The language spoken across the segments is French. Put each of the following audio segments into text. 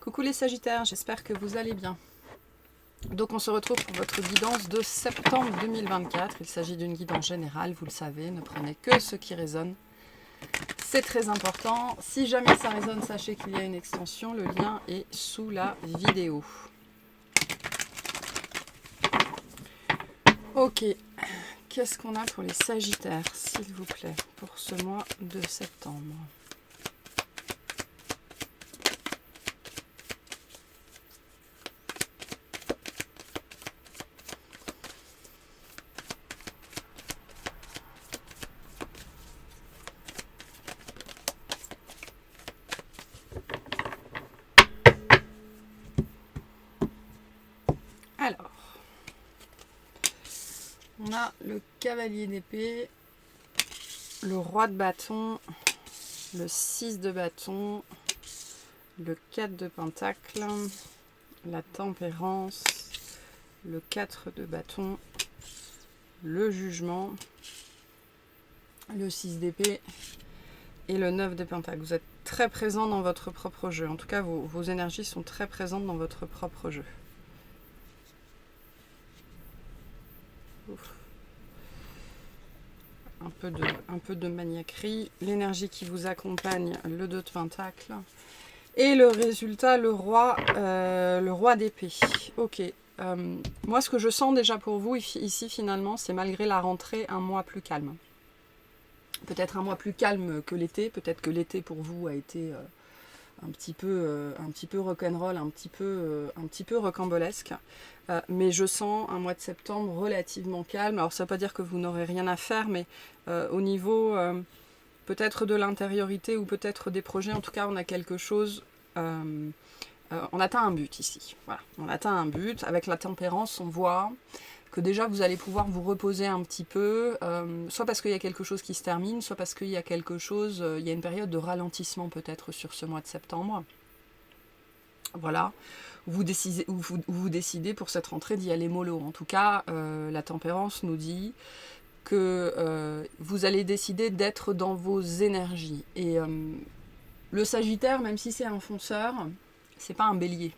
Coucou les Sagittaires, j'espère que vous allez bien. Donc on se retrouve pour votre guidance de septembre 2024. Il s'agit d'une guidance générale, vous le savez, ne prenez que ce qui résonne. C'est très important. Si jamais ça résonne, sachez qu'il y a une extension, le lien est sous la vidéo. Ok, qu'est-ce qu'on a pour les Sagittaires, s'il vous plaît, pour ce mois de septembre ? Alors, on a le cavalier d'épée, le roi de bâton, le 6 de bâton, le 4 de pentacle, la tempérance, le 4 de bâton, le jugement, le 6 d'épée et le 9 de pentacle. Vous êtes très présent dans votre propre jeu. En tout cas, vos énergies sont très présentes dans votre propre jeu. Ouf. Un peu de maniaquerie. L'énergie qui vous accompagne, le 2 de pentacle. Et le résultat, le roi d'épée. Ok. Moi, ce que je sens déjà pour vous ici, finalement, c'est malgré la rentrée, un mois plus calme. Peut-être un mois plus calme que l'été. Peut-être que l'été, pour vous, a été un petit peu rock'n'roll, un petit peu rocambolesque. Mais je sens un mois de septembre relativement calme. Alors, ça ne veut pas dire que vous n'aurez rien à faire, mais au niveau peut-être de l'intériorité ou peut-être des projets, en tout cas, on a quelque chose... on atteint un but ici. Voilà, on atteint un but. Avec la tempérance, on voit que déjà vous allez pouvoir vous reposer un petit peu, soit parce qu'il y a quelque chose qui se termine, soit parce qu'il y a quelque chose, il y a une période de ralentissement peut-être sur ce mois de septembre. Voilà, vous décidez pour cette rentrée d'y aller mollo. En tout cas, la tempérance nous dit que vous allez décider d'être dans vos énergies. Et le Sagittaire, même si c'est un fonceur, c'est pas un bélier.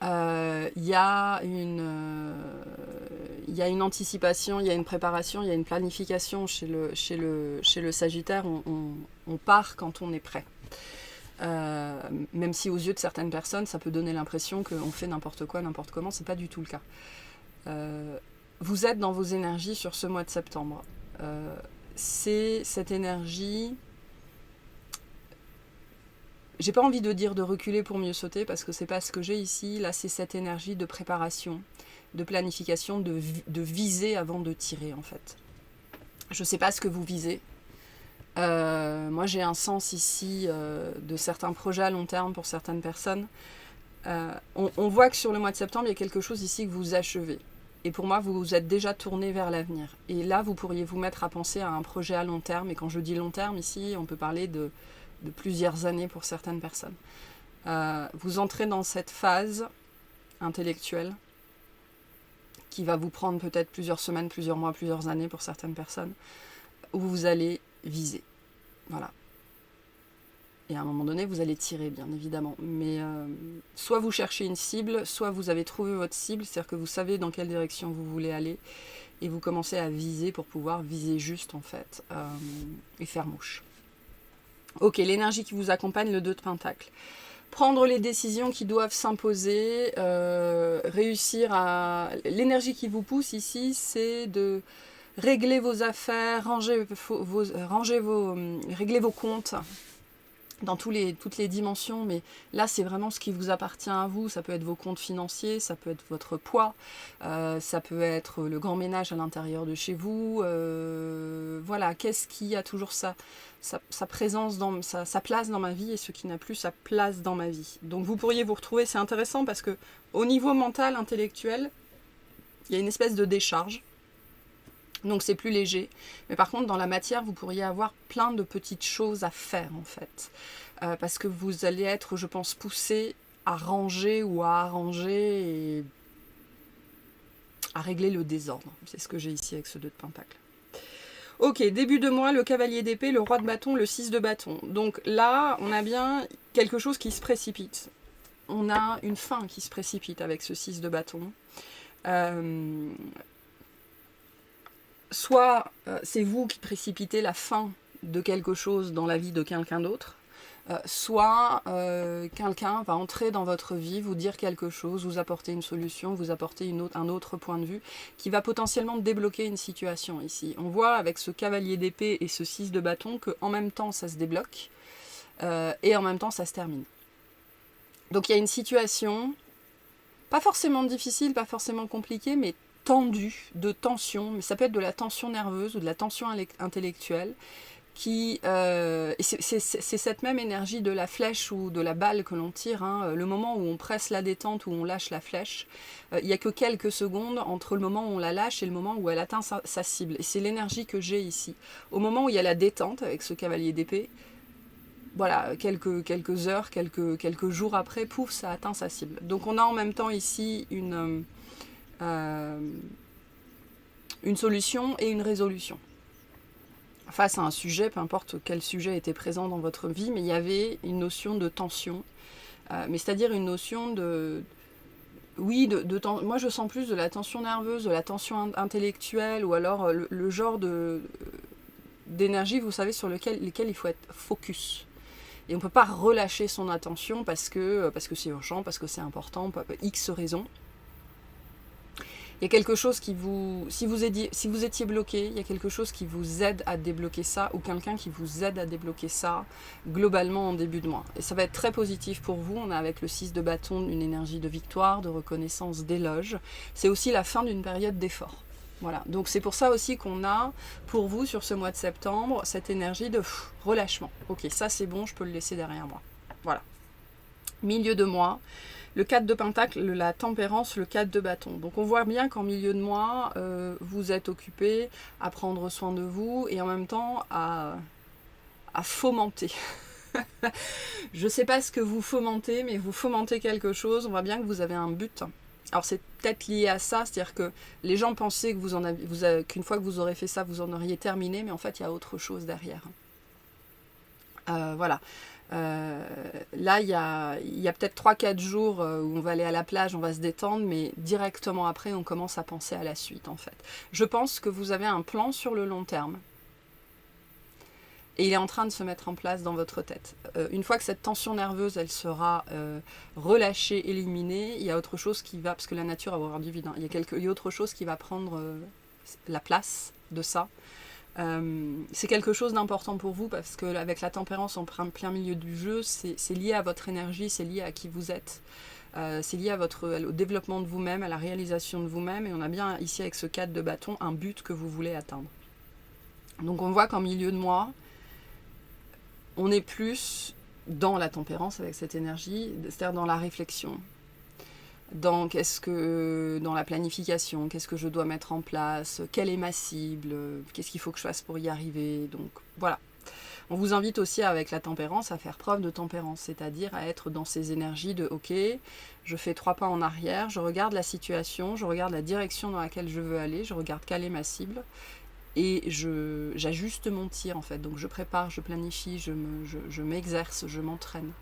Il y a une anticipation, il y a une préparation, il y a une planification chez le Sagittaire. On part quand on est prêt. Même si aux yeux de certaines personnes, ça peut donner l'impression qu'on fait n'importe quoi, n'importe comment, c'est pas du tout le cas. Vous êtes dans vos énergies sur ce mois de septembre. C'est cette énergie... J'ai pas envie de dire de reculer pour mieux sauter parce que c'est pas ce que j'ai ici. Là, c'est cette énergie de préparation, de planification, de viser avant de tirer en fait. Je sais pas ce que vous visez. Moi, j'ai un sens ici de certains projets à long terme pour certaines personnes. On voit que sur le mois de septembre, il y a quelque chose ici que vous achevez. Et pour moi, vous vous êtes déjà tourné vers l'avenir. Et là, vous pourriez vous mettre à penser à un projet à long terme. Et quand je dis long terme, ici, on peut parler de plusieurs années pour certaines personnes. Vous entrez dans cette phase intellectuelle qui va vous prendre peut-être plusieurs semaines, plusieurs mois, plusieurs années pour certaines personnes, où vous allez viser. Voilà. Et à un moment donné, vous allez tirer, bien évidemment. Mais soit vous cherchez une cible, soit vous avez trouvé votre cible, c'est-à-dire que vous savez dans quelle direction vous voulez aller, et vous commencez à viser pour pouvoir viser juste, en fait, et faire mouche. Ok, l'énergie qui vous accompagne, le 2 de pentacle. Prendre les décisions qui doivent s'imposer, réussir à... L'énergie qui vous pousse ici, c'est de régler vos affaires, régler vos comptes dans toutes les dimensions, mais là c'est vraiment ce qui vous appartient à vous. Ça peut être vos comptes financiers, ça peut être votre poids, ça peut être le grand ménage à l'intérieur de chez vous. Voilà, qu'est-ce qui a toujours sa présence, sa place dans ma vie et ce qui n'a plus sa place dans ma vie. Donc vous pourriez vous retrouver, c'est intéressant parce que au niveau mental, intellectuel, il y a une espèce de décharge. Donc c'est plus léger. Mais par contre, dans la matière, vous pourriez avoir plein de petites choses à faire, en fait. Parce que vous allez être, je pense, poussé à ranger ou à arranger et à régler le désordre. C'est ce que j'ai ici avec ce 2 de pentacle. Ok, début de mois, le cavalier d'épée, le roi de bâton, le 6 de bâton. Donc là, on a bien quelque chose qui se précipite. On a une fin qui se précipite avec ce 6 de bâton. Soit c'est vous qui précipitez la fin de quelque chose dans la vie de quelqu'un d'autre, soit quelqu'un va entrer dans votre vie, vous dire quelque chose, vous apporter une solution, vous apporter un autre point de vue qui va potentiellement débloquer une situation ici. On voit avec ce cavalier d'épée et ce 6 de bâton qu'en même temps ça se débloque et en même temps ça se termine. Donc il y a une situation, pas forcément difficile, pas forcément compliquée, mais tendue, de tension, mais ça peut être de la tension nerveuse ou de la tension intellectuelle, qui c'est cette même énergie de la flèche ou de la balle que l'on tire, hein, le moment où on presse la détente, où on lâche la flèche, il n'y a que quelques secondes entre le moment où on la lâche et le moment où elle atteint sa cible, et c'est l'énergie que j'ai ici. Au moment où il y a la détente avec ce cavalier d'épée, voilà, quelques heures, quelques jours après, pouf, ça atteint sa cible. Donc on a en même temps ici une solution et une résolution. Face à un sujet, peu importe quel sujet était présent dans votre vie, mais il y avait une notion de tension, mais c'est-à-dire une notion de... Oui, moi je sens plus de la tension nerveuse, de la tension intellectuelle, ou alors le genre d'énergie, vous savez, sur lesquelles il faut être focus. Et on ne peut pas relâcher son attention parce que c'est urgent, parce que c'est important, pour X raisons. Il y a quelque chose qui vous... Si vous étiez bloqué, il y a quelque chose qui vous aide à débloquer ça, ou quelqu'un qui vous aide à débloquer ça, globalement en début de mois. Et ça va être très positif pour vous. On a avec le 6 de bâton une énergie de victoire, de reconnaissance, d'éloge. C'est aussi la fin d'une période d'effort. Voilà, donc c'est pour ça aussi qu'on a, pour vous, sur ce mois de septembre, cette énergie de relâchement. Ok, ça c'est bon, je peux le laisser derrière moi. Voilà. Milieu de mois, le 4 de pentacle, la tempérance, le 4 de bâton. Donc on voit bien qu'en milieu de mois, vous êtes occupé à prendre soin de vous et en même temps à fomenter. Je ne sais pas ce que vous fomentez, mais vous fomentez quelque chose. On voit bien que vous avez un but. Alors c'est peut-être lié à ça, c'est-à-dire que les gens pensaient que qu'une fois que vous aurez fait ça, vous en auriez terminé, mais en fait il y a autre chose derrière. Voilà. Là, il y a peut-être 3-4 jours où on va aller à la plage, on va se détendre, mais directement après, on commence à penser à la suite, en fait. Je pense que vous avez un plan sur le long terme. Et il est en train de se mettre en place dans votre tête. Une fois que cette tension nerveuse, elle sera relâchée, éliminée, il y a autre chose qui va, parce que la nature a horreur du vide, hein, il y a autre chose qui va prendre la place de ça. C'est quelque chose d'important pour vous, parce qu'avec la tempérance en plein milieu du jeu, c'est lié à votre énergie, c'est lié à qui vous êtes. C'est lié au développement de vous-même, à la réalisation de vous-même, et on a bien ici avec ce 4 de bâton un but que vous voulez atteindre. Donc on voit qu'en milieu de mois, on est plus dans la tempérance avec cette énergie, c'est-à-dire dans la réflexion, dans la planification, qu'est-ce que je dois mettre en place, quelle est ma cible, qu'est-ce qu'il faut que je fasse pour y arriver. Donc voilà. On vous invite aussi avec la tempérance à faire preuve de tempérance, c'est-à-dire à être dans ces énergies de ok, je fais 3 pas en arrière, je regarde la situation, je regarde la direction dans laquelle je veux aller, je regarde quelle est ma cible, et j'ajuste mon tir en fait. Donc je prépare, je planifie, je m'exerce, je m'entraîne.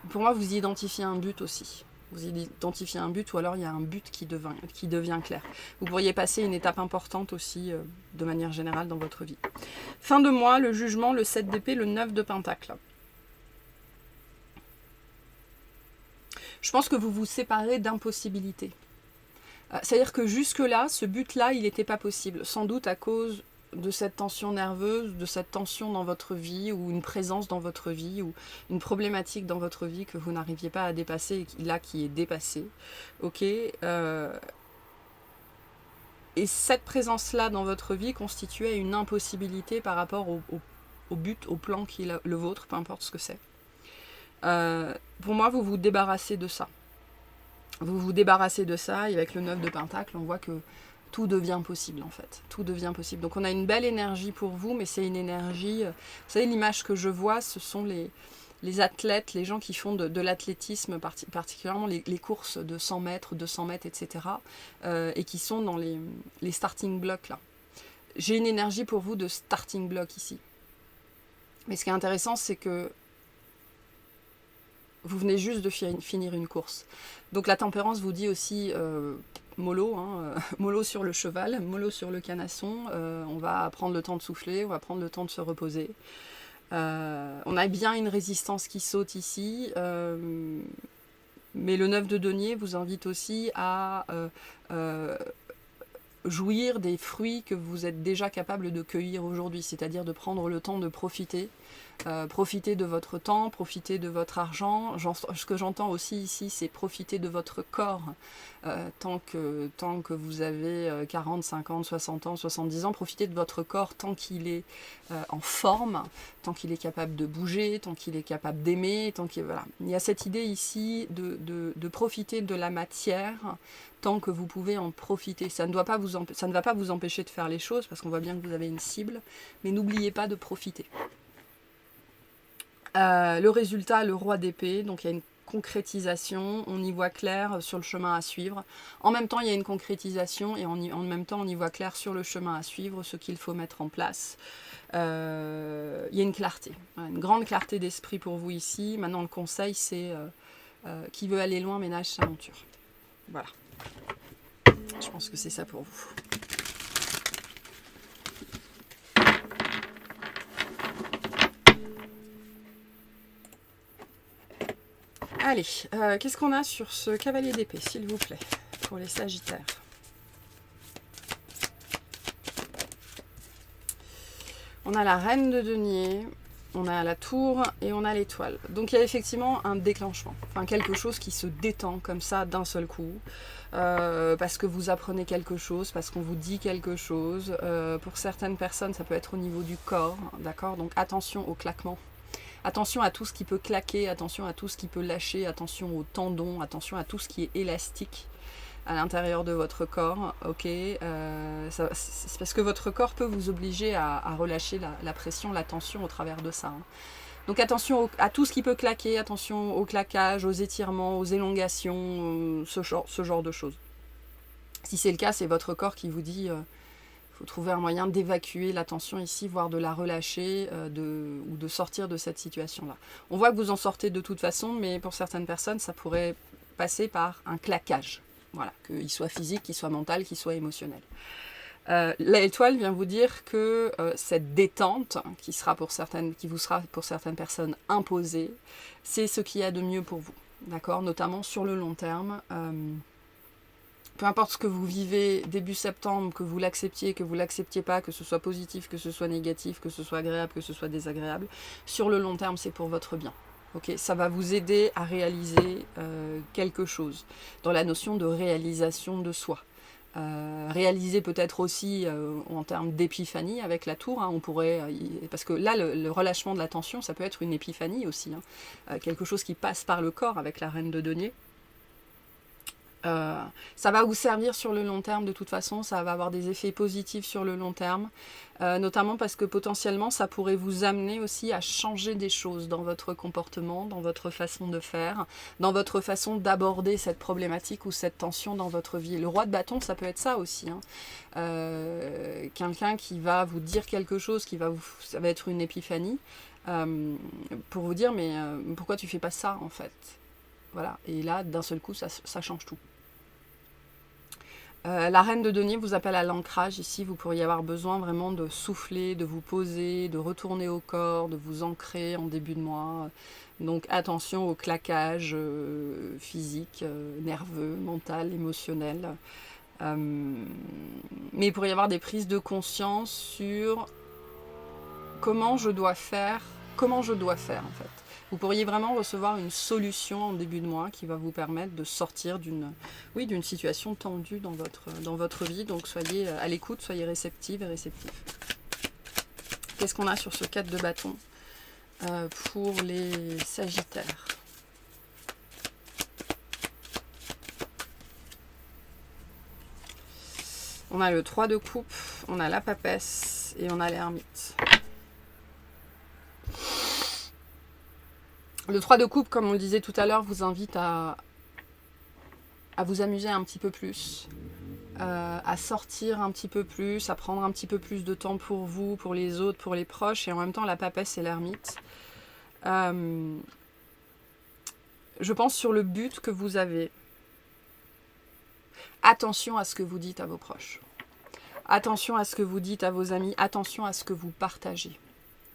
Pour moi, vous identifiez un but aussi. Vous identifiez un but, ou alors il y a un but qui devient clair. Vous pourriez passer une étape importante aussi, de manière générale, dans votre vie. Fin de mois, le jugement, le 7 d'épée, le 9 de pentacle. Je pense que vous vous séparez d'impossibilités. C'est-à-dire que jusque-là, ce but-là, il n'était pas possible. Sans doute à cause de cette tension nerveuse, de cette tension dans votre vie, ou une présence dans votre vie, ou une problématique dans votre vie que vous n'arriviez pas à dépasser, et là qui est dépassée. Ok. Et cette présence-là dans votre vie constituait une impossibilité par rapport au but, au plan qui est le vôtre, peu importe ce que c'est. Pour moi, vous vous débarrassez de ça. Vous vous débarrassez de ça, et avec le 9 de pentacle, on voit que tout devient possible en fait. Tout devient possible. Donc on a une belle énergie pour vous, mais c'est une énergie... Vous savez, l'image que je vois, ce sont les athlètes, les gens qui font de l'athlétisme, particulièrement les courses de 100 mètres, 200 mètres, etc. Et qui sont dans les starting blocks là. J'ai une énergie pour vous de starting block ici. Mais ce qui est intéressant, c'est que vous venez juste de finir une course. Donc la tempérance vous dit aussi mollo, mollo sur le cheval, mollo sur le canasson. On va prendre le temps de souffler, on va prendre le temps de se reposer. On a bien une résistance qui saute ici. Mais le 9 de denier vous invite aussi à jouir des fruits que vous êtes déjà capable de cueillir aujourd'hui, c'est-à-dire de prendre le temps de profiter, profiter de votre temps, profiter de votre argent. Ce que j'entends aussi ici, c'est profiter de votre corps, tant que vous avez 40, 50, 60 ans, 70 ans, profitez de votre corps tant qu'il est en forme, tant qu'il est capable de bouger, tant qu'il est capable d'aimer, voilà. Il y a cette idée ici de profiter de la matière tant que vous pouvez en profiter. Ça ne va pas vous empêcher de faire les choses, parce qu'on voit bien que vous avez une cible, mais n'oubliez pas de profiter. Le résultat, le roi d'épée, donc il y a une concrétisation, on y voit clair sur le chemin à suivre. En même temps, il y a une concrétisation, et en même temps, on y voit clair sur le chemin à suivre, ce qu'il faut mettre en place. Il y a une clarté, une grande clarté d'esprit pour vous ici. Maintenant, le conseil, c'est qui veut aller loin, ménage sa monture. Voilà. Je pense que c'est ça pour vous. Allez, qu'est-ce qu'on a sur ce cavalier d'épée, s'il vous plaît, pour les sagittaires? On a la reine de denier, on a la tour et on a l'étoile. Donc il y a effectivement un déclenchement, enfin quelque chose qui se détend comme ça d'un seul coup, parce que vous apprenez quelque chose, parce qu'on vous dit quelque chose. Pour certaines personnes, ça peut être au niveau du corps, d'accord? Donc attention au claquement. Attention à tout ce qui peut claquer, attention à tout ce qui peut lâcher, attention aux tendons, attention à tout ce qui est élastique à l'intérieur de votre corps, ok, c'est parce que votre corps peut vous obliger à relâcher la pression, la tension au travers de ça. Hein. Donc attention à tout ce qui peut claquer, attention au claquage, aux étirements, aux élongations, ce genre de choses. Si c'est le cas, c'est votre corps qui vous dit faut trouver un moyen d'évacuer la tension ici, voire de la relâcher ou de sortir de cette situation-là. On voit que vous en sortez de toute façon, mais pour certaines personnes, ça pourrait passer par un claquage. Voilà, qu'il soit physique, qu'il soit mental, qu'il soit émotionnel. L'étoile vient vous dire que cette détente qui vous sera pour certaines personnes imposée, c'est ce qu'il y a de mieux pour vous, d'accord, notamment sur le long terme. Peu importe ce que vous vivez début septembre, que vous l'acceptiez pas, que ce soit positif, que ce soit négatif, que ce soit agréable, que ce soit désagréable, sur le long terme, c'est pour votre bien. Okay, ça va vous aider à réaliser quelque chose, dans la notion de réalisation de soi. Réaliser peut-être aussi en termes d'épiphanie avec la tour, hein, on pourrait, parce que là le relâchement de la tension, ça peut être une épiphanie aussi, hein, quelque chose qui passe par le corps avec la reine de denier. Ça va vous servir sur le long terme de toute façon, ça va avoir des effets positifs sur le long terme, notamment parce que potentiellement ça pourrait vous amener aussi à changer des choses dans votre comportement, dans votre façon de faire, dans votre façon d'aborder cette problématique ou cette tension dans votre vie. Le roi de bâton, ça peut être ça aussi, hein. Quelqu'un qui va vous dire quelque chose, ça va être une épiphanie, pour vous dire mais pourquoi tu fais pas ça en fait? Voilà, et là d'un seul coup ça change tout. La reine de denier vous appelle à l'ancrage. Ici, vous pourriez avoir besoin vraiment de souffler, de vous poser, de retourner au corps, de vous ancrer en début de mois. Donc attention au claquage physique, nerveux, mental, émotionnel. Mais il pourrait y avoir des prises de conscience sur comment je dois faire en fait. Vous pourriez vraiment recevoir une solution en début de mois qui va vous permettre de sortir d'une situation tendue dans votre vie. Donc soyez à l'écoute, soyez réceptive et réceptif. Qu'est-ce qu'on a sur ce 4 de bâton pour les sagittaires? On a le 3 de coupe, on a la papesse et on a l'ermite. Le 3 de coupe, comme on le disait tout à l'heure, vous invite à vous amuser un petit peu plus, à sortir un petit peu plus, à prendre un petit peu plus de temps pour vous, pour les autres, pour les proches, et en même temps la papesse et l'ermite. Je pense sur le but que vous avez. Attention à ce que vous dites à vos proches. Attention à ce que vous dites à vos amis. Attention à ce que vous partagez.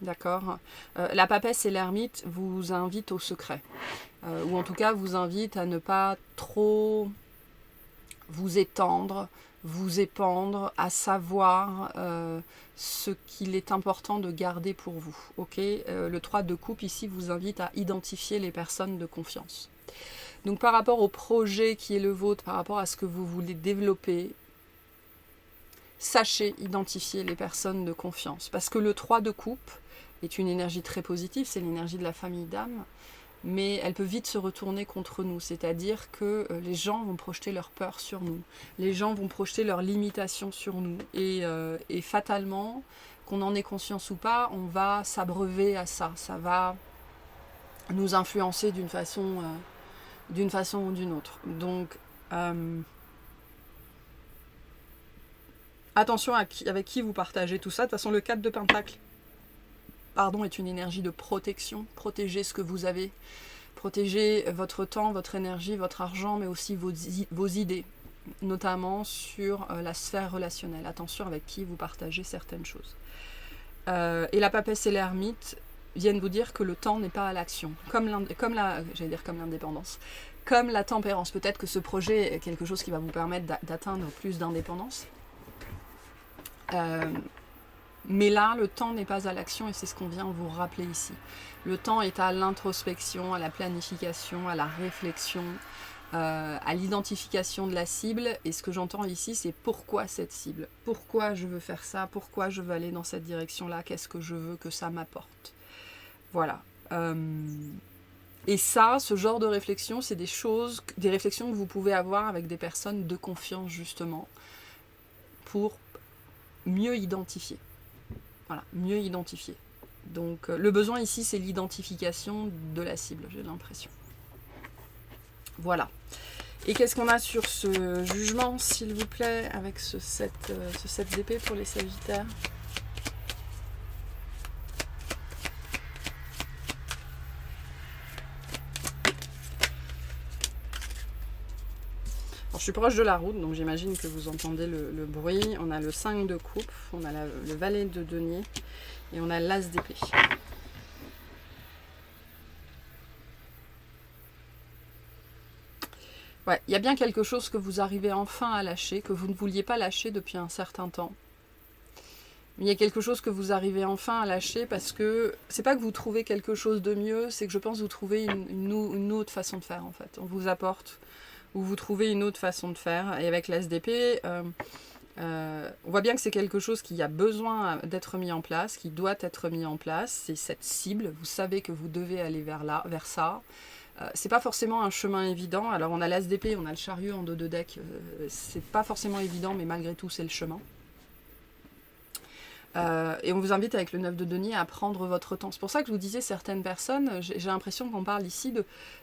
D'accord. La papesse et l'ermite vous invitent au secret. Ou en tout cas vous invitent à ne pas trop vous étendre, vous épandre, à savoir ce qu'il est important de garder pour vous. Okay, le 3 de coupe ici vous invite à identifier les personnes de confiance. Donc par rapport au projet qui est le vôtre, par rapport à ce que vous voulez développer, sachez identifier les personnes de confiance. Parce que le 3 de coupe est une énergie très positive, c'est l'énergie de la famille d'âme, mais elle peut vite se retourner contre nous. C'est-à-dire que les gens vont projeter leur peur sur nous. Les gens vont projeter leurs limitations sur nous. Et fatalement, qu'on en ait conscience ou pas, on va s'abreuver à ça. Ça va nous influencer d'une façon ou d'une autre. Donc, attention avec qui vous partagez tout ça. De toute façon, le 4 de Pentacle, est une énergie de protection. Protégez ce que vous avez. Protégez votre temps, votre énergie, votre argent, mais aussi vos idées, notamment sur la sphère relationnelle. Attention avec qui vous partagez certaines choses. Et la papesse et l'ermite viennent vous dire que le temps n'est pas à l'action. Comme l'indépendance. Comme la tempérance. Peut-être que ce projet est quelque chose qui va vous permettre d'atteindre plus d'indépendance. Mais là, le temps n'est pas à l'action et c'est ce qu'on vient vous rappeler ici. Le temps est à l'introspection, à la planification, à la réflexion, à l'identification de la cible. Et ce que j'entends ici, c'est pourquoi cette cible? Pourquoi je veux faire ça? Pourquoi je veux aller dans cette direction-là? Qu'est-ce que je veux que ça m'apporte? Voilà. Et ça, ce genre de réflexion, c'est des réflexions que vous pouvez avoir avec des personnes de confiance, justement, pour mieux identifier. Voilà, mieux identifier. Donc le besoin ici, c'est l'identification de la cible, j'ai l'impression. Voilà. Et qu'est-ce qu'on a sur ce jugement, s'il vous plaît, avec ce 7 d'épée pour les Sagittaires? Alors, je suis proche de la route, donc j'imagine que vous entendez le bruit. On a le 5 de coupe, on a le valet de denier et on a l'as d'épée. Ouais, il y a bien quelque chose que vous arrivez enfin à lâcher, que vous ne vouliez pas lâcher depuis un certain temps. Mais il y a quelque chose que vous arrivez enfin à lâcher parce que c'est pas que vous trouvez quelque chose de mieux, c'est que je pense que vous trouvez une autre façon de faire en fait. On vous apporte ou vous trouvez une autre façon de faire. Et avec l'as d'épée, on voit bien que c'est quelque chose qui a besoin d'être mis en place, qui doit être mis en place. C'est cette cible, vous savez que vous devez aller vers ça. C'est pas forcément un chemin évident. Alors on a l'as d'épée, on a le chariot en dos de deck. C'est pas forcément évident, mais malgré tout c'est le chemin. Et on vous invite avec le 9 de denier à prendre votre temps. C'est pour ça que je vous disais, certaines personnes, j'ai l'impression qu'on parle ici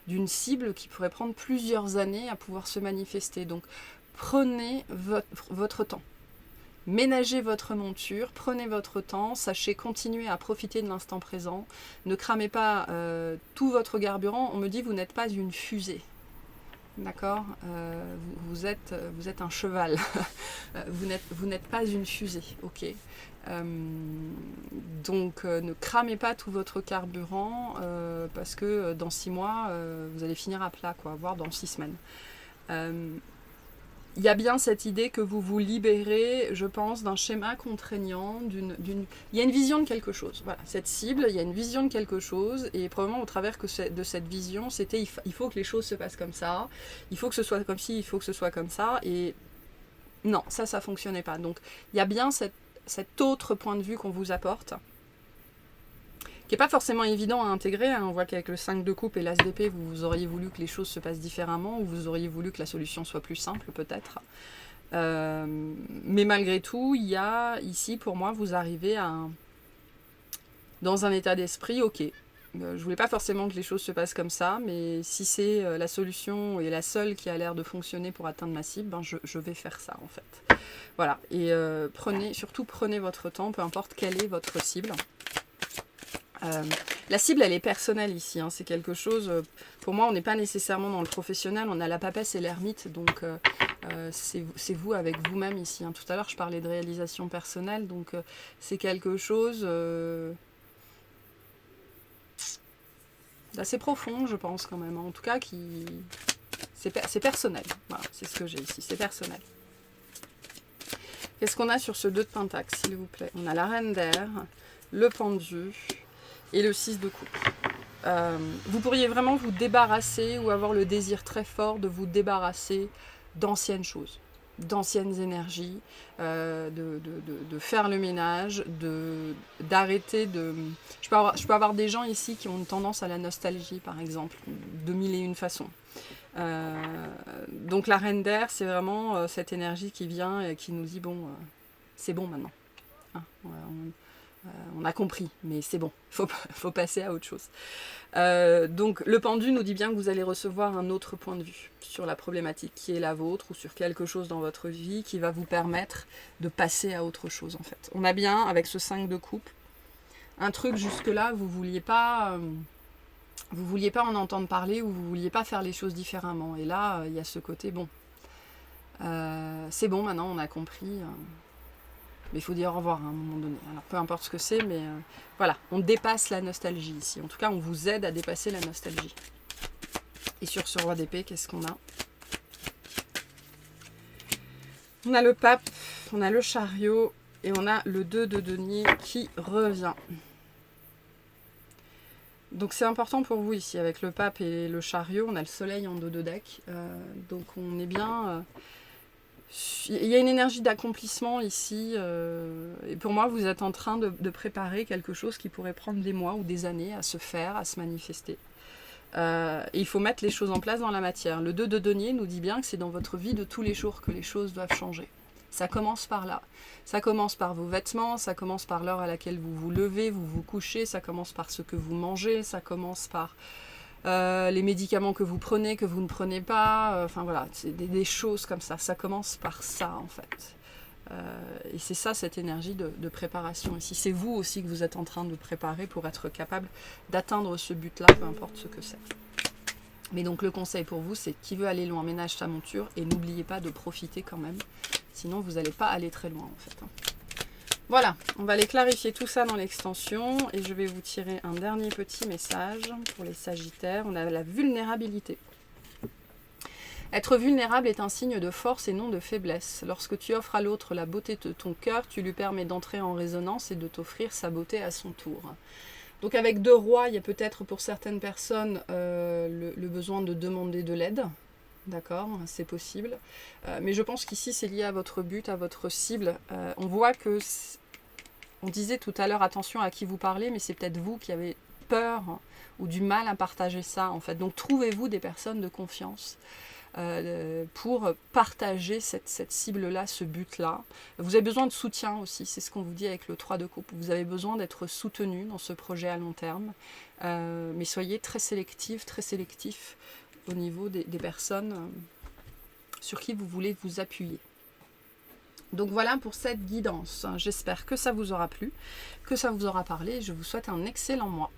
d'une cible qui pourrait prendre plusieurs années à pouvoir se manifester. Donc prenez votre temps. Ménagez votre monture, prenez votre temps, sachez continuer à profiter de l'instant présent. Ne cramez pas tout votre carburant. On me dit, vous n'êtes pas une fusée. D'accord, vous êtes un cheval. vous n'êtes pas une fusée, ok. Donc ne cramez pas tout votre carburant parce que dans 6 mois vous allez finir à plat, quoi, voire dans 6 semaines. Il y a bien cette idée que vous vous libérez, je pense, d'un schéma contraignant, il y a une vision de quelque chose. Voilà, cette cible, il y a une vision de quelque chose, et probablement au travers de cette vision, c'était il faut que les choses se passent comme ça, il faut que ce soit comme ci, il faut que ce soit comme ça, et non, ça fonctionnait pas. Donc il y a bien cet autre point de vue qu'on vous apporte, qui n'est pas forcément évident à intégrer. Hein. On voit qu'avec le 5 de coupe et l'as d'épée, vous auriez voulu que les choses se passent différemment, ou vous auriez voulu que la solution soit plus simple, peut-être. Mais malgré tout, il y a ici, pour moi, vous arrivez dans un état d'esprit, ok, Je voulais pas forcément que les choses se passent comme ça, mais si c'est la solution et la seule qui a l'air de fonctionner pour atteindre ma cible, ben je vais faire ça en fait. Voilà, et surtout prenez votre temps, peu importe quelle est votre cible. La cible, elle est personnelle ici, hein. C'est quelque chose, pour moi, on n'est pas nécessairement dans le professionnel, on a la papesse et l'ermite, donc c'est vous avec vous-même ici, hein. Tout à l'heure, je parlais de réalisation personnelle, donc c'est quelque chose d'assez profond, je pense, quand même, hein. En tout cas, c'est personnel, voilà, c'est ce que j'ai ici, c'est personnel. Qu'est-ce qu'on a sur ce 2 de Pentacle, s'il vous plaît? On a la Reine d'air, le Pendu et le 6 de coupe. Vous pourriez vraiment vous débarrasser ou avoir le désir très fort de vous débarrasser d'anciennes choses, d'anciennes énergies, de faire le ménage, d'arrêter de... Je peux avoir des gens ici qui ont une tendance à la nostalgie, par exemple, de mille et une façons. Donc la Reine d'air, c'est vraiment cette énergie qui vient et qui nous dit, bon, c'est bon maintenant. Hein, on a compris, mais c'est bon, faut passer à autre chose. Donc le Pendu nous dit bien que vous allez recevoir un autre point de vue sur la problématique qui est la vôtre ou sur quelque chose dans votre vie qui va vous permettre de passer à autre chose en fait. On a bien, avec ce 5 de coupe, un truc jusque-là, vous vouliez pas en entendre parler ou vous vouliez pas faire les choses différemment. Et là, il y a ce côté, bon, c'est bon maintenant, on a compris... Mais il faut dire au revoir à un moment donné. Alors peu importe ce que c'est, mais voilà, on dépasse la nostalgie ici. En tout cas, on vous aide à dépasser la nostalgie. Et sur ce roi d'épée, qu'est-ce qu'on a? On a le pape, on a le chariot et on a le 2 de denier qui revient. Donc c'est important pour vous ici, avec le pape et le chariot, on a le soleil en dos de deck. Donc on est bien... il y a une énergie d'accomplissement ici, et pour moi vous êtes en train de préparer quelque chose qui pourrait prendre des mois ou des années à se faire, à se manifester. Et il faut mettre les choses en place dans la matière. Le 2 de denier nous dit bien que c'est dans votre vie de tous les jours que les choses doivent changer. Ça commence par là. Ça commence par vos vêtements, ça commence par l'heure à laquelle vous vous levez, vous vous couchez, ça commence par ce que vous mangez, ça commence par... les médicaments que vous prenez, que vous ne prenez pas, enfin voilà, c'est des choses comme ça. Ça commence par ça en fait. Et c'est ça cette énergie de préparation ici. C'est vous aussi que vous êtes en train de préparer pour être capable d'atteindre ce but-là, peu importe ce que c'est. Mais donc le conseil pour vous, c'est qui veut aller loin, ménage sa monture et n'oubliez pas de profiter quand même. Sinon vous n'allez pas aller très loin en fait. Voilà, on va aller clarifier tout ça dans l'extension et je vais vous tirer un dernier petit message pour les Sagittaires. On a la vulnérabilité. Être vulnérable est un signe de force et non de faiblesse. Lorsque tu offres à l'autre la beauté de ton cœur, tu lui permets d'entrer en résonance et de t'offrir sa beauté à son tour. Donc avec 2 rois, il y a peut-être pour certaines personnes le besoin de demander de l'aide. D'accord, c'est possible. Mais je pense qu'ici, c'est lié à votre but, à votre cible. On voit que... On disait tout à l'heure, attention à qui vous parlez, mais c'est peut-être vous qui avez peur ou du mal à partager ça, en fait. Donc, trouvez-vous des personnes de confiance pour partager cette cible-là, ce but-là. Vous avez besoin de soutien aussi, c'est ce qu'on vous dit avec le 3 de coupe. Vous avez besoin d'être soutenu dans ce projet à long terme, mais soyez très sélectif au niveau des personnes sur qui vous voulez vous appuyer. Donc voilà pour cette guidance. J'espère que ça vous aura plu, que ça vous aura parlé. Je vous souhaite un excellent mois.